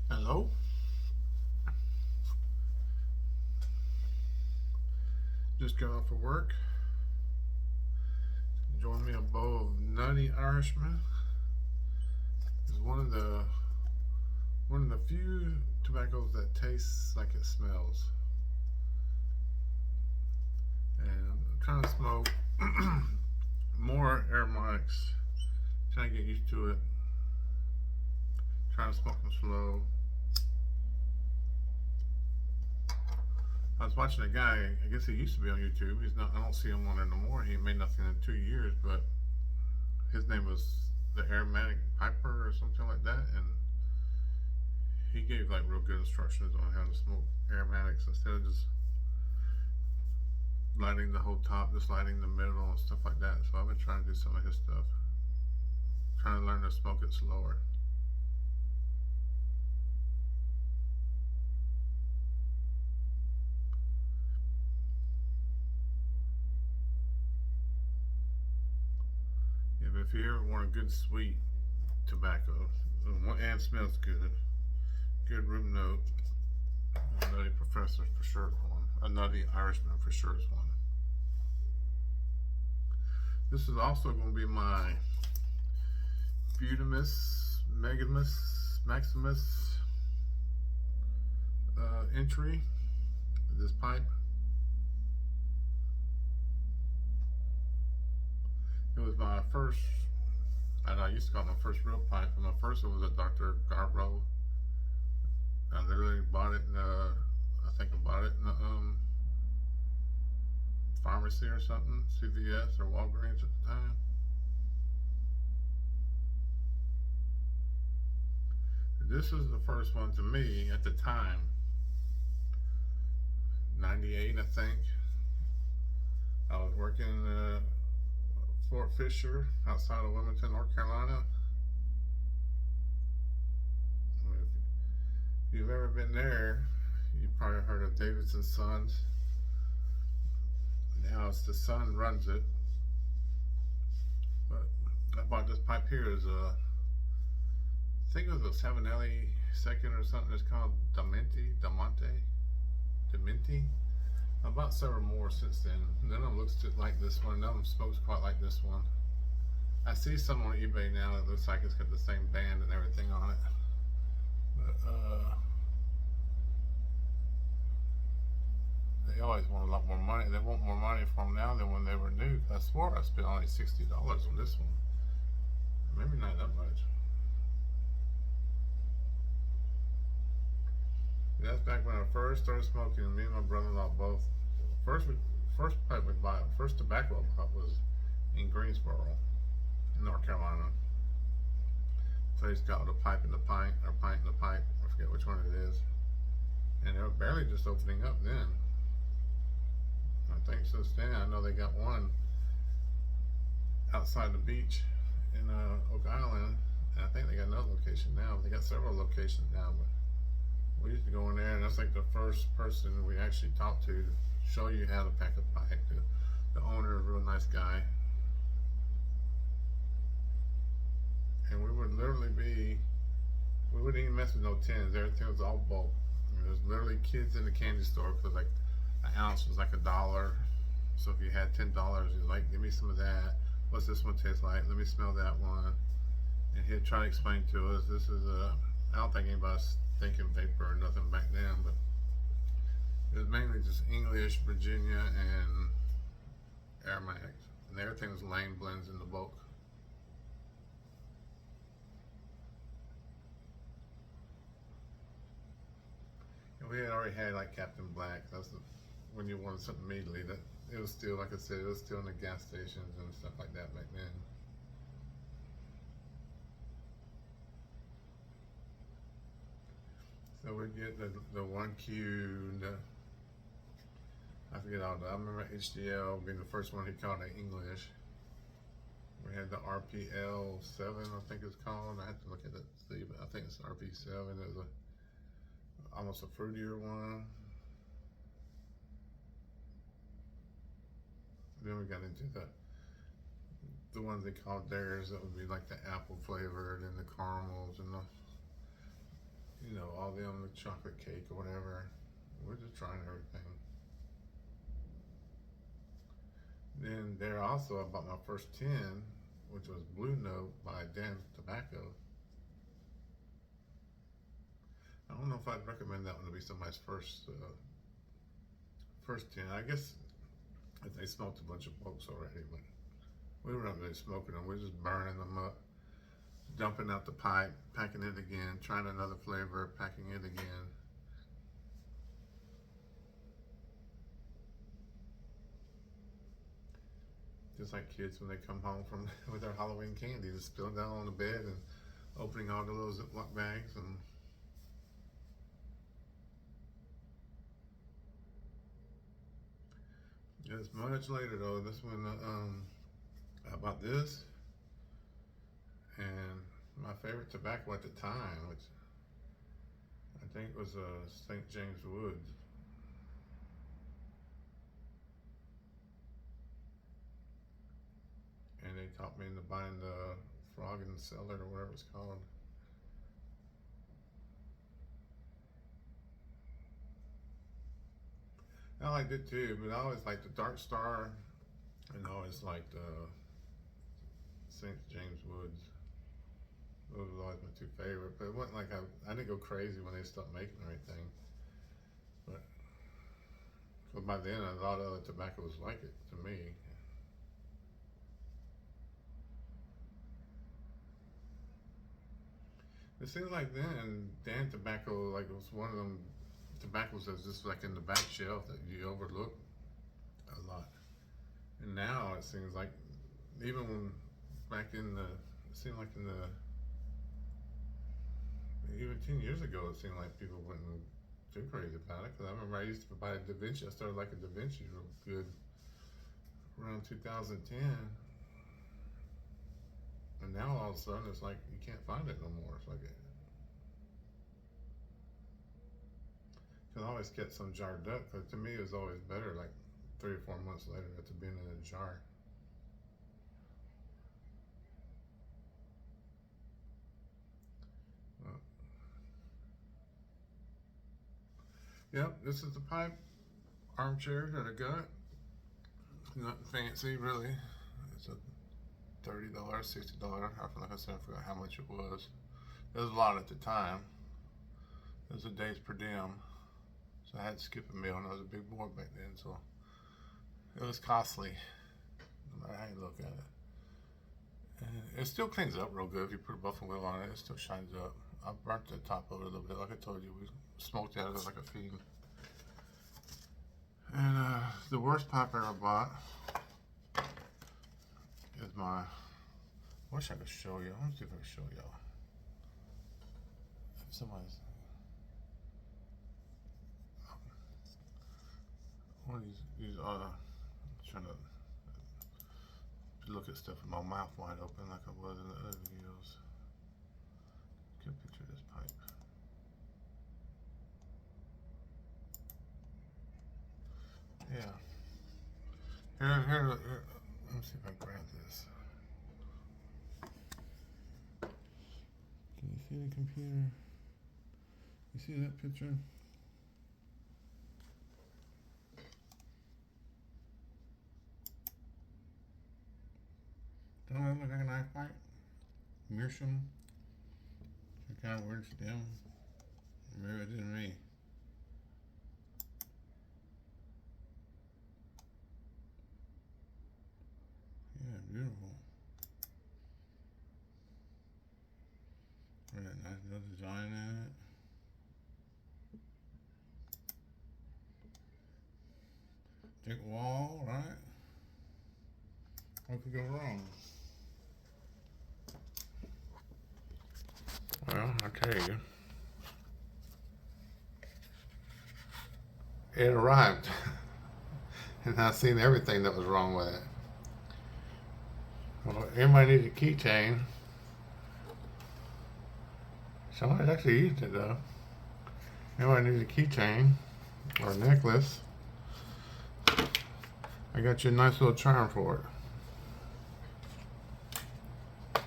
Hello. Just got off of work. Enjoying me a bowl of Nutty Irishman. It's one of the few tobaccos that tastes like it smells. And I'm trying to smoke more aromatics. Trying to get used to it. Trying to smoke them slow. I was watching a guy, I guess he used to be on YouTube. He's not, I don't see him on there no more. He made nothing in 2 years, but his name was the Aromatic Piper or something like that. And he gave like real good instructions on how to smoke aromatics instead of just lighting the whole top, just lighting the middle and stuff like that. So I've been trying to do some of his stuff. Trying to learn to smoke it slower. Yeah, but if you ever want a good sweet tobacco and smells good room note, a Nutty Professor for sure is one. A Nutty Irishman for sure is one. This is also going to be my Beautimus, Megamus, Maximus entry. This pipe. It was my first, and I used to call it my first real pipe. My first one was a Dr. Garbo. I literally bought it in, I think I bought it in a pharmacy or something, CVS or Walgreens at the time. This was the first one to me at the time, 98 I think. I was working in Fort Fisher outside of Wilmington, North Carolina. If you've ever been there, you've probably heard of Davidson Sons. Now it's the Sun runs it. But I bought this pipe here as a, I think it was a Savinelli second or something. It's called Di-Monte. I bought several more since then. None of them looks like this one. None of them smokes quite like this one. I see some on eBay now that looks like it's got the same band and everything on it. But they always want a lot more money. They want more money for them now than when they were new. I swore I spent only $60 on this one. Maybe not that much. That's back when I first started smoking. Me and my brother-in-law both. First pipe we bought, first tobacco I bought was in Greensboro, in North Carolina. So he's called a pipe in the pint, or pint in the pipe. I forget which one it is. And they were barely just opening up then. I think since then, I know they got one outside the beach in Oak Island. And I think they got another location now. They got several locations now, but we used to go in there, and that's like the first person we actually talked to show you how to pack a pipe. The owner, a real nice guy. And we would literally we wouldn't even mess with no tins. Everything was all bulk. There was literally kids in the candy store because like an ounce was like $1. So if you had $10, you're like, give me some of that. What's this one taste like? Let me smell that one. And he'd try to explain to us, this is I don't think anybody's thinking vapor or nothing back then, but it was mainly just English, Virginia, and aromatics. And everything was lane blends in the bulk. And we had already had like Captain Black. That's when you wanted something immediately. That it was still, like I said, it was still in the gas stations and stuff like that back then. So we get the 1Q, I forget all that. I remember HDL being the first one he called it English. We had the RPL 7, I think it's called. I have to look at it, see, but I think it's RP7. It was almost a fruitier one. Then we got into the ones they called theirs that would be like the apple flavored and the caramels and the, you know, all them, the chocolate cake or whatever. We're just trying everything. Then there also I bought my first tin, which was Blue Note by Dan Tobacco. I don't know if I'd recommend that one to be somebody's first tin. I guess they smoked a bunch of books already, but we were not really smoking them. We were just burning them up, dumping out the pipe, packing it again, trying another flavor, packing it again. Just like kids when they come home from with their Halloween candy, just spilling down on the bed and opening all the little Ziploc bags. And it's much later though. This one I bought this, and my favorite tobacco at the time, which I think was St. James Woods. And they taught me into buying the Frog in the Cellar or whatever it's called. I liked it too, but I always liked the Dark Star, and I always liked St. James Woods. Those were always my two favorite, but it wasn't like I didn't go crazy when they stopped making everything. But by then, a lot of other tobacco was like it to me. It seems like then Dan Tobacco, like, it was one of them tobaccos that was just like in the back shelf that you overlook a lot. And now it seems like, even when back in the, it seemed like in the, even 10 years ago, it seemed like people wouldn't too crazy about it. Because I remember I used to buy a Da Vinci. I started liking Da Vinci real good around 2010. And now all of a sudden it's like you can't find it no more. It's like I always get some jarred up, because to me it was always better like 3 or 4 months later to being in a jar. Yep, this is the pipe armchair that I got. Nothing fancy really. It's a $30, $60. Like I said, I forgot how much it was. It was a lot at the time. It was a day's per diem, so I had to skip a meal, and I was a big boy back then, so it was costly, no matter how you look at it. And it still cleans up real good if you put a buffalo wheel on it. It still shines up. I burnt the top of it a little bit, like I told you. We smoked out of it like a fiend. And the worst pipe I ever bought is my, I wish I could show you. Let me see if I can show y'all. If somebody's, one of these trying to look at stuff with my mouth wide open like I was in the other videos. Get a picture of this pipe. Yeah. Here, let me see if I grab this. Can you see the computer? You see that picture? Don't that look like a knife pipe? Meerschaum? Some kind of weird stem? Maybe it didn't me. Yeah, beautiful. Got a nice little design in it. Thick wall, right? What could go wrong? Well, I tell you, it arrived, and I've seen everything that was wrong with it. Well, everybody needs a keychain. Somebody actually used it though. Everybody needs a keychain or a necklace. I got you a nice little charm for it.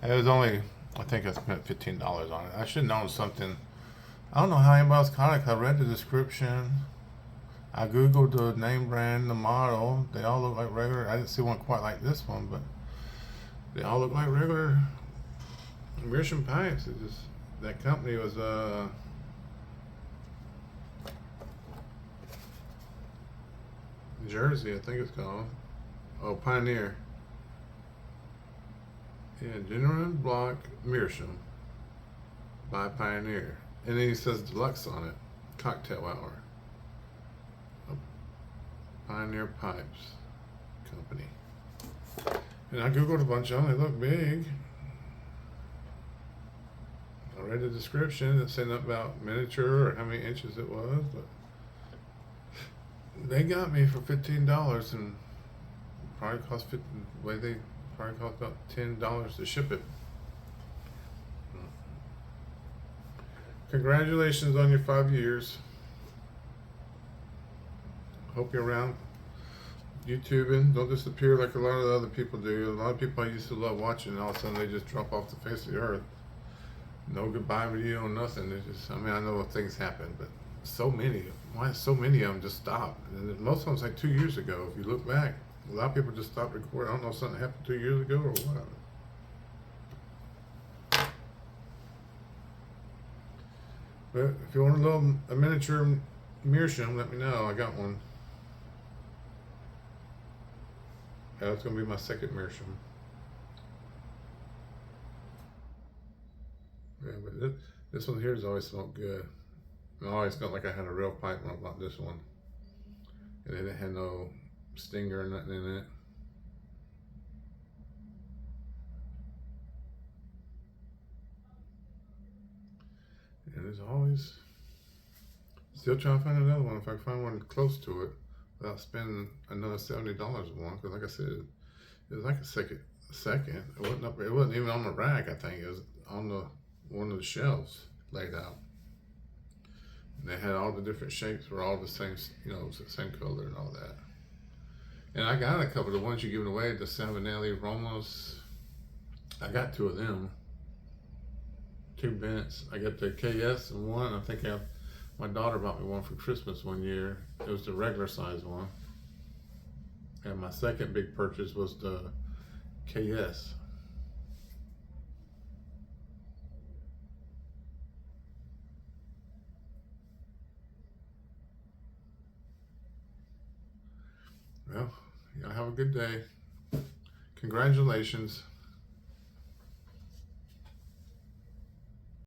It was only, I think I spent $15 on it. I should have known something I don't know how anybody else caught it. 'Cause I read the description. I googled the name brand, the model. They all look like regular. I didn't see one quite like this one, but they all look like regular Meerschaum pipes. It just, that company was Jersey, I think it's called. Oh, Pioneer. Yeah, genuine block Meerschaum by Pioneer. And then he says deluxe on it. Cocktail hour. Pioneer Pipes Company. And I googled a bunch of them. They look big. I read the description. It said nothing about miniature or how many inches it was, but they got me for $15 and probably cost they probably cost about $10 to ship it. Congratulations on your 5 years. Hope you're around YouTubing. Don't disappear like a lot of the other people do. A lot of people I used to love watching, and all of a sudden they just drop off the face of the earth. No goodbye video, nothing. They just, I mean, I know things happen, but so many. Why so many of them just stopped? And most of them was like 2 years ago. If you look back, a lot of people just stopped recording. I don't know if something happened 2 years ago or what. But if you want a miniature Meerschaum, let me know. I got one. That's gonna be my second Meerschaum. Yeah, but this one here has always smelled good. I always felt like I had a real pipe when I bought this one. And it had no stinger or nothing in it. And there's always, still trying to find another one. If I can find one close to it without spending another $70 on one. Because like I said, it was like a second. It wasn't up. It wasn't even on the rack. I think it was on one of the shelves laid out. And they had all the different shapes were all the same, same color and all that. And I got a couple of the ones you're giving away, the Savinelli Romos. I got 2 of them. 2 vents. I got the KS and one. I think my daughter bought me one for Christmas one year. It was the regular size one. And my second big purchase was the KS. Well, y'all have a good day. Congratulations.